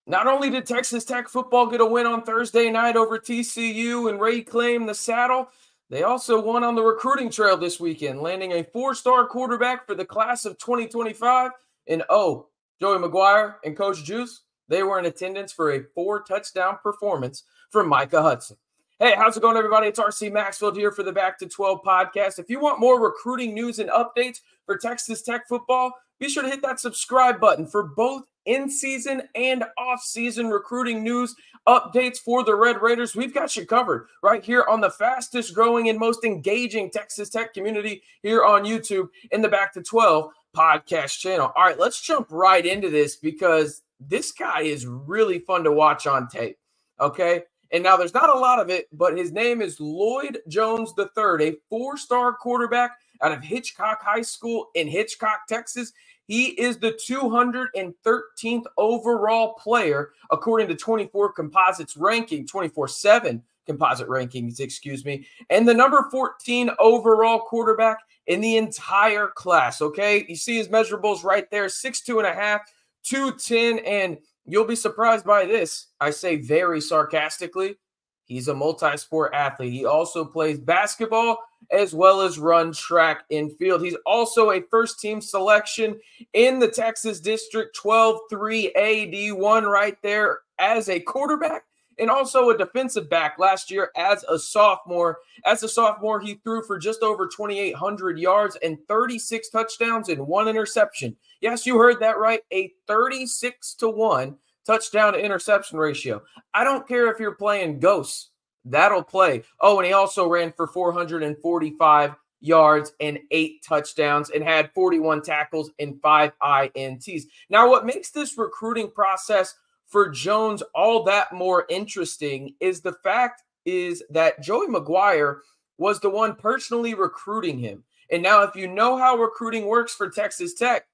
Not only did Texas Tech football get a win on Thursday night over TCU and reclaim the saddle, they also won on the recruiting trail this weekend, landing a 4-star quarterback for the class of 2025. And Joey McGuire and Coach Juice, they were in attendance for a 4-touchdown performance from Micah Hudson. Hey, how's it going, everybody? It's RC Maxfield here for the Back to 12 podcast. If you want more recruiting news and updates for Texas Tech football, be sure to hit that subscribe button for both in-season and off-season recruiting news updates for the Red Raiders. We've got you covered right here on the fastest growing and most engaging Texas Tech community here on YouTube in the Back to 12 podcast channel. All right, let's jump right into this because this guy is really fun to watch on tape, okay? And now there's not a lot of it, but his name is Lloyd Jones III, a 4-star quarterback out of Hitchcock High School in Hitchcock, Texas. He is the 213th overall player, according to 24 Composites ranking, 24/7 Composite rankings, excuse me, and the number 14 overall quarterback in the entire class, okay? You see his measurables right there, 6'2.5", 210, and you'll be surprised by this. I say very sarcastically, he's a multi-sport athlete. He also plays basketball as well as run track and field. He's also a first-team selection in the Texas District 12-3A D1 right there as a quarterback and also a defensive back last year as a sophomore. As a sophomore, he threw for just over 2,800 yards and 36 touchdowns and 1 interception. Yes, you heard that right, a 36-to-1 touchdown to interception ratio. I don't care if you're playing ghosts. That'll play. Oh, and he also ran for 445 yards and 8 touchdowns and had 41 tackles and 5 INTs. Now, what makes this recruiting process for Jones all that more interesting is the fact is that Joey McGuire was the one personally recruiting him. And now if you know how recruiting works for Texas Tech,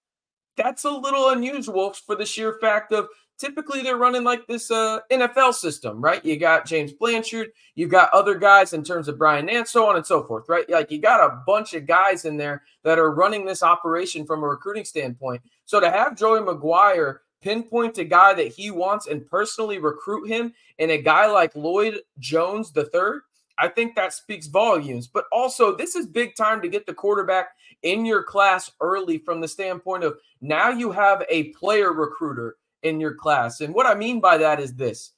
that's a little unusual for the sheer fact of typically they're running like this NFL system, right? You got James Blanchard, you've got other guys in terms of Brian Nance, so on and so forth, right? Like you got a bunch of guys in there that are running this operation from a recruiting standpoint. So to have Joey McGuire pinpoint a guy that he wants and personally recruit him and a guy like Lloyd Jones III, I think that speaks volumes. But also, this is big time to get the quarterback in your class early from the standpoint of now you have a player recruiter in your class. And what I mean by that is this.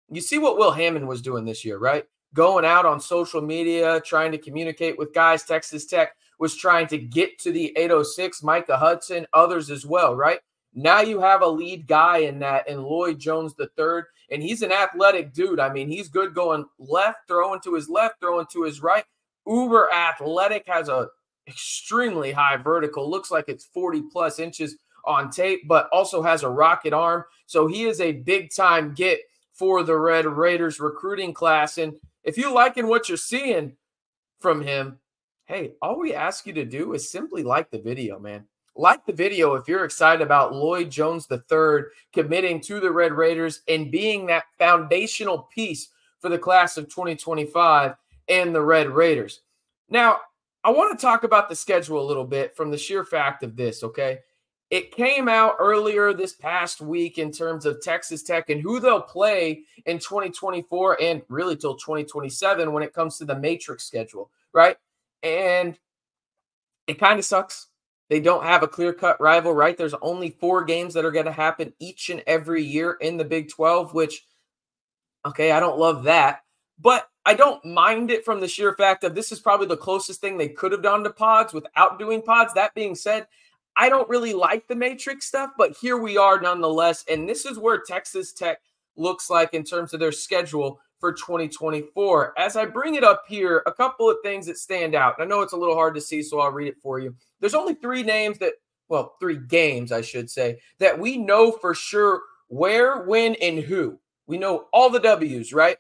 You see what Will Hammond was doing this year, right? Going out on social media, trying to communicate with guys. Texas Tech was trying to get to the 806, Micah Hudson, others as well, right? Now you have a lead guy in that, and Lloyd Jones III, and he's an athletic dude. I mean, he's good going left, throwing to his left, throwing to his right. Uber athletic, has a extremely high vertical. Looks like it's 40-plus inches on tape, but also has a rocket arm. So he is a big-time get for the Red Raiders recruiting class. And if you're liking what you're seeing from him, hey, all we ask you to do is simply like the video, man. Like the video if you're excited about Lloyd Jones III committing to the Red Raiders and being that foundational piece for the class of 2025 and the Red Raiders. Now, I want to talk about the schedule a little bit from the sheer fact of this, okay? It came out earlier this past week in terms of Texas Tech and who they'll play in 2024 and really till 2027 when it comes to the matrix schedule, right? And it kind of sucks. They don't have a clear-cut rival, right? There's only 4 games that are going to happen each and every year in the Big 12, which, okay, I don't love that. But I don't mind it from the sheer fact of this is probably the closest thing they could have done to pods without doing pods. That being said, I don't really like the matrix stuff, but here we are nonetheless. And this is where Texas Tech looks like in terms of their schedule for 2024. As I bring it up here, a couple of things that stand out. I know it's a little hard to see, so I'll read it for you. There's only 3 names that, well, 3 games, I should say, that we know for sure where, when, and who. We know all the W's, right?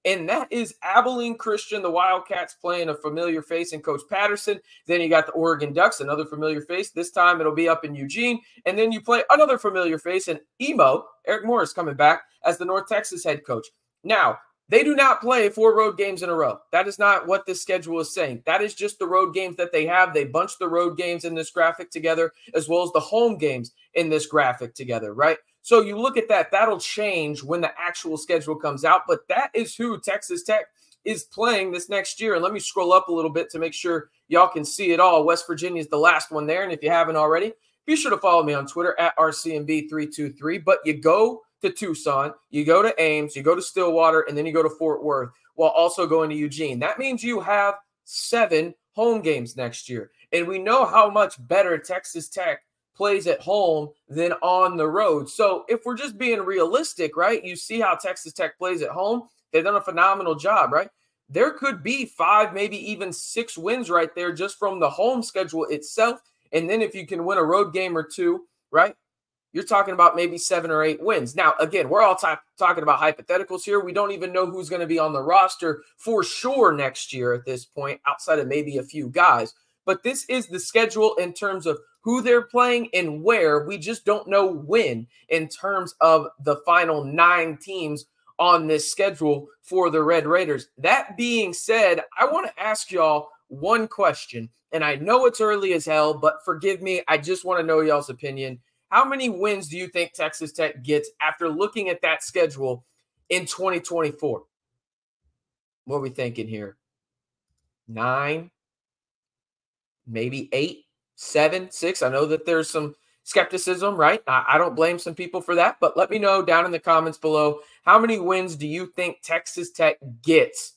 And that is Abilene Christian, the Wildcats playing a familiar face in Coach Patterson. Then you got the Oregon Ducks, another familiar face. This time it'll be up in Eugene. And then you play another familiar face in Emo, Eric Morris coming back as the North Texas head coach. Now, they do not play 4 road games in a row. That is not what this schedule is saying. That is just the road games that they have. They bunch the road games in this graphic together as well as the home games in this graphic together, right? So you look at that, that'll change when the actual schedule comes out. But that is who Texas Tech is playing this next year. And let me scroll up a little bit to make sure y'all can see it all. West Virginia is the last one there. And if you haven't already, be sure to follow me on Twitter at RCMB323. But you go to Tucson, you go to Ames, you go to Stillwater, and then you go to Fort Worth while also going to Eugene. That means you have 7 home games next year. And we know how much better Texas Tech plays at home than on the road. So if we're just being realistic, right, you see how Texas Tech plays at home. They've done a phenomenal job, right? There could be 5, maybe even 6 wins right there just from the home schedule itself. And then if you can win a road game or 2, right, you're talking about maybe 7 or 8 wins. Now, again, we're all talking about hypotheticals here. We don't even know who's going to be on the roster for sure next year at this point, outside of maybe a few guys. But this is the schedule in terms of who they're playing and where. We just don't know when in terms of the final 9 teams on this schedule for the Red Raiders. That being said, I want to ask y'all one question, and I know it's early as hell, but forgive me. I just want to know y'all's opinion. How many wins do you think Texas Tech gets after looking at that schedule in 2024? What are we thinking here? 9, maybe 8, 7, 6. I know that there's some skepticism, right? I don't blame some people for that, but let me know down in the comments below, how many wins do you think Texas Tech gets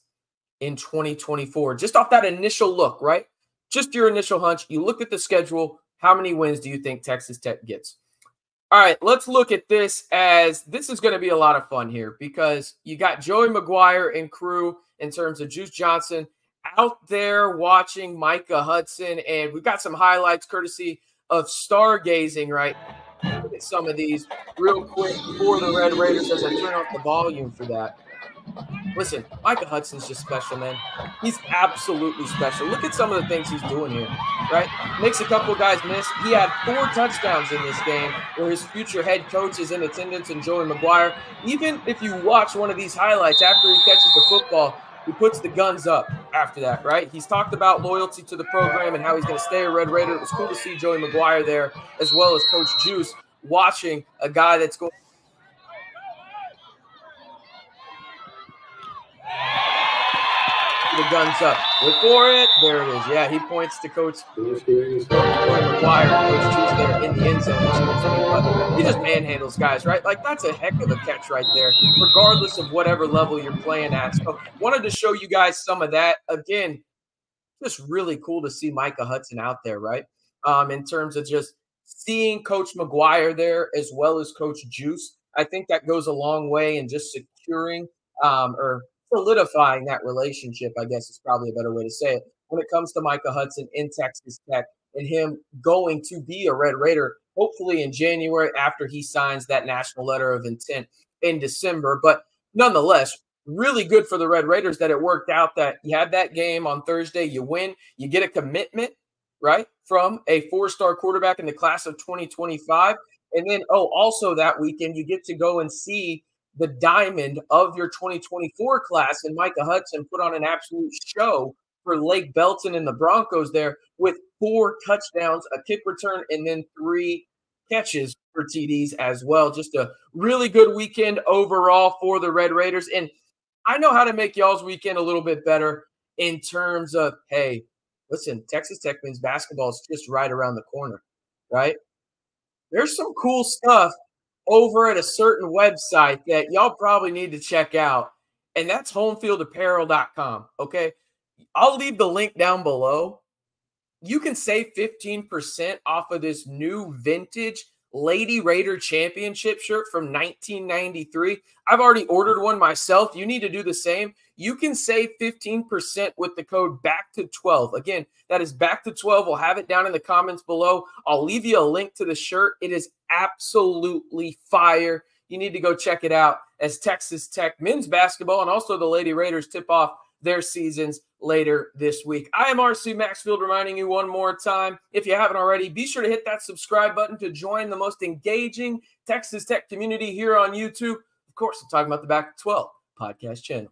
in 2024? Just off that initial look, right? Just your initial hunch. You look at the schedule. How many wins do you think Texas Tech gets? All right, let's look at this as this is going to be a lot of fun here because you got Joey McGuire and crew in terms of Juice Johnson out there watching Micah Hudson, and we've got some highlights courtesy of Stargazing, right? Look at some of these real quick for the Red Raiders as I turn off the volume for that. Listen, Micah Hudson's just special, man. He's absolutely special. Look at some of the things he's doing here, right? Makes a couple guys miss. He had 4 touchdowns in this game where his future head coach is in attendance and Joey McGuire. Even if you watch one of these highlights after he catches the football, he puts the guns up after that, right? He's talked about loyalty to the program and how he's going to stay a Red Raider. It was cool to see Joey McGuire there as well as Coach Juice watching a guy that's going the guns up. Look for it. There it is. Yeah, he points to Coach McGuire, Coach Juice there in the end zone. He just manhandles guys, right? Like, that's a heck of a catch right there, regardless of whatever level you're playing at. So wanted to show you guys some of that. Again, just really cool to see Micah Hudson out there, right? In terms of just seeing Coach McGuire there as well as Coach Juice. I think that goes a long way in just securing or solidifying that relationship, I guess is probably a better way to say it, when it comes to Micah Hudson in Texas Tech and him going to be a Red Raider, hopefully in January after he signs that national letter of intent in December. But nonetheless, really good for the Red Raiders that it worked out that you had that game on Thursday, you win, you get a commitment, right, from a 4-star quarterback in the class of 2025. And then, also that weekend, you get to go and see the diamond of your 2024 class and Micah Hudson put on an absolute show for Lake Belton and the Broncos there with 4 touchdowns, a kick return, and then 3 catches for TDs as well. Just a really good weekend overall for the Red Raiders. And I know how to make y'all's weekend a little bit better in terms of, hey, listen, Texas Tech men's basketball is just right around the corner, right? There's some cool stuff over at a certain website that y'all probably need to check out, and that's homefieldapparel.com, okay? I'll leave the link down below. You can save 15% off of this new vintage Lady Raider Championship shirt from 1993. I've already ordered one myself. You need to do the same. You can save 15% with the code BACK212. Again, that is BACK212. We'll have it down in the comments below. I'll leave you a link to the shirt. It is absolutely fire. You need to go check it out as Texas Tech men's basketball and also the Lady Raiders tip off their seasons later this week. I am RC Maxfield reminding you one more time, if you haven't already, be sure to hit that subscribe button to join the most engaging Texas Tech community here on YouTube. Of course, I'm talking about the Back 12 podcast channel.